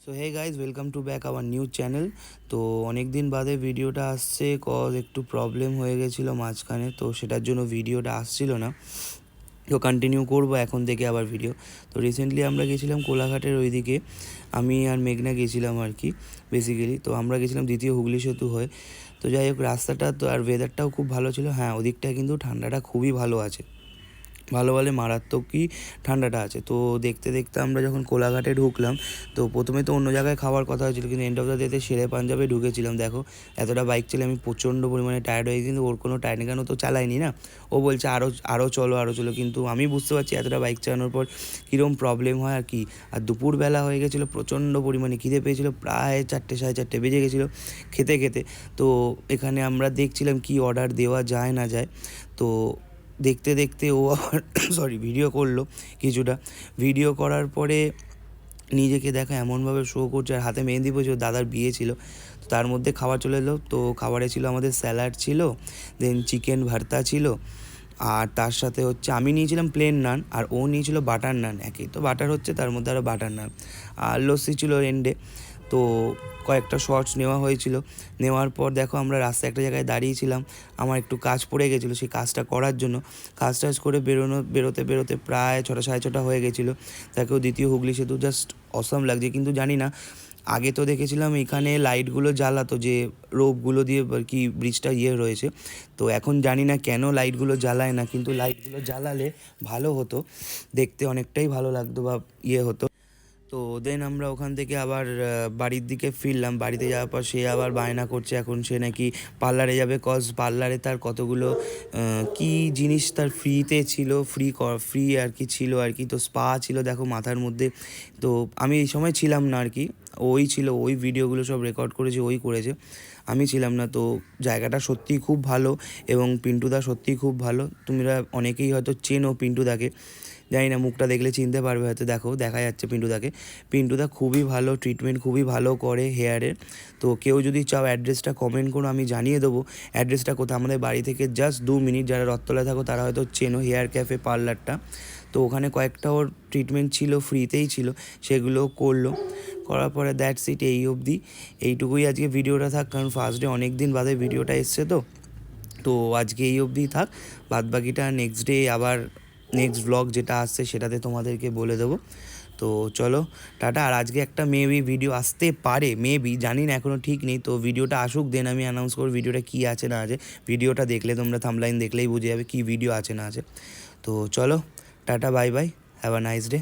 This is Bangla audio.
So hey guys, welcome to back our new channel. তো অনেক দিন বাদে ভিডিওটা আসছে, কজ একটু প্রবলেম হয়ে গেছিলো মাঝখানে, তো সেটার জন্য ভিডিওটা আসছিল না। তো কন্টিনিউ করবো এখন থেকে আবার ভিডিও। তো রিসেন্টলি আমরা গেছিলাম কোলাঘাটের ওইদিকে, আমি আর মেঘনা গেছিলাম আর কি বেসিক্যালি। তো আমরা গেছিলাম দ্বিতীয় হুগলি সেতু হয়ে। তো যাই হোক, রাস্তাটা তো আর ওয়েদারটাও খুব ভালো ছিল। হ্যাঁ, ওদিকটায় কিন্তু ঠান্ডাটা খুবই ভালো আছে, ভালো বলে মারাত্মকই ঠান্ডাটা আছে। তো দেখতে দেখতে আমরা যখন কোলাঘাটে ঢুকলাম, তো প্রথমে তো অন্য জায়গায় খাওয়ার কথা হয়েছিল, কিন্তু এন্ড অফ দ্য ডেতে শেরে পাঞ্জাবে ঢুকেছিলাম। দেখো, এতটা বাইক চালিয়ে আমি প্রচণ্ড পরিমাণে টায়ার্ড হয়ে গেছি, কিন্তু ওর কোনো টায়ার্ড কেন, তো চালাইনি না। ও বলছে আরও চলো, কিন্তু আমি বুঝতে পারছি এতটা বাইক চালানোর পর কীরকম প্রবলেম হয় আর কি। আর দুপুরবেলা হয়ে গেছিলো, প্রচণ্ড পরিমাণে খিদে পেয়েছিলো, প্রায় 4টে 4:30 বেজে গেছিলো খেতে খেতে। তো এখানে আমরা দেখছিলাম কি অর্ডার দেওয়া যায় না যায়। তো দেখতে দেখতে ও আবার ভিডিও করলো কিছুটা। ভিডিও করার পরে নিজেকে দেখা এমনভাবে শো করছে, আর হাতে মেহেন্দি পড়েছে, ওর দাদার বিয়ে ছিল। তো তার মধ্যে খাবার চলে এলো। তো খাবারে ছিল আমাদের স্যালাড ছিল, দেন চিকেন ভর্তা ছিল, আর তার সাথে হচ্ছে আমি নিয়েছিলাম প্লেন নান, আর ও নিয়েছিল বাটার নান। একই তো বাটার হচ্ছে, তার মধ্যে আরও বাটার নান, আর লস্যি ছিল এন্ডে। তো কয়েকটা শর্টস নেওয়া হয়েছিল। নেওয়ার পর দেখো, আমরা রাস্তায় একটা জায়গায় দাঁড়িয়েছিলাম, আমার একটু কাজ পড়ে গেছিলো, সেই কাজটা করার জন্য কাজ করে বেরোতে বেরোতে প্রায় 6টা 6:30 হয়ে গেছিলো। তাকেও দ্বিতীয় হুগলি সেতু জাস্ট অসম লাগছে, কিন্তু জানি না, আগে তো দেখেছিলাম এখানে লাইটগুলো জ্বালাতো, যে রোপগুলো দিয়ে আর কি ব্রিজটা রয়েছে। তো এখন জানি না কেন লাইটগুলো জ্বালায় না, কিন্তু লাইটগুলো জ্বালালে ভালো হতো, দেখতে অনেকটাই ভালো লাগতো বা হতো। তো দেন আমরা ওখান থেকে আবার বাড়ির দিকে ফিরলাম। বাড়িতে যাওয়ার পর সে আবার বায়না করছে, এখন সে নাকি পার্লারে যাবে, কজ পার্লারে তার কতগুলো কি জিনিস তার ফ্রিতে ছিল, ফ্রি আর কি ছিল আর কি। তো স্পা ছিল দেখো মাথার মধ্যে। তো আমি এই সময় ছিলাম না আর কি, ওই ছিল, ওই ভিডিওগুলো সব রেকর্ড করেছে, ওই করেছে, আমি ছিলাম না। তো জায়গাটা সত্যিই খুব ভালো, এবং পিন্টুদা সত্যিই খুব ভালো। তোমরা অনেকেই হয়তো চেনো পিন্টুদাকে, জানি না, মুখটা দেখলে চিনতে পারবে হয়তো। দেখো, দেখা যাচ্ছে পিন্টুদাকে। পিন্টুদা খুবই ভালো, ট্রিটমেন্ট খুবই ভালো করে হেয়ারের। তো কেউ যদি চাও অ্যাড্রেসটা কমেন্ট করো, আমি জানিয়ে দেবো অ্যাড্রেসটা কোথায়। আমাদের বাড়ি থেকে জাস্ট 2 মিনিট। যারা রথতলায় থাকো তারা হয়তো চেনো হেয়ার ক্যাফে পার্লারটা। তো ওখানে কয়েকটা ওর ট্রিটমেন্ট ছিল, ফ্রিতেই ছিল, সেগুলো করলো। করার পরে দ্যাটস ইট, এই অবধি, এইটুকুই আজকে ভিডিওটা থাক, কারণ ফার্স্ট ডে অনেক দিন বাদে ভিডিওটা এসছে। তো আজকে এই অবধি থাক, বাদবাকিটা নেক্সট ডে আবার নেক্সট ব্লগ যেটা আসছে সেটাতে তোমাদেরকে বলে দেবো। তো চলো, টাটা। আর আজকে একটা মেবি ভিডিও আসতে পারে, মেবি, জানি না, এখনও ঠিক নেই। তো ভিডিওটা আসুক, দেন আমি অ্যানাউন্স করব ভিডিওটা কী আছে না আছে। ভিডিওটা দেখলে তোমরা থাম্বনেইল দেখলেই বুঝে যাবে কী ভিডিও আছে না আছে। তো চলো, tata, bye bye, have a nice day.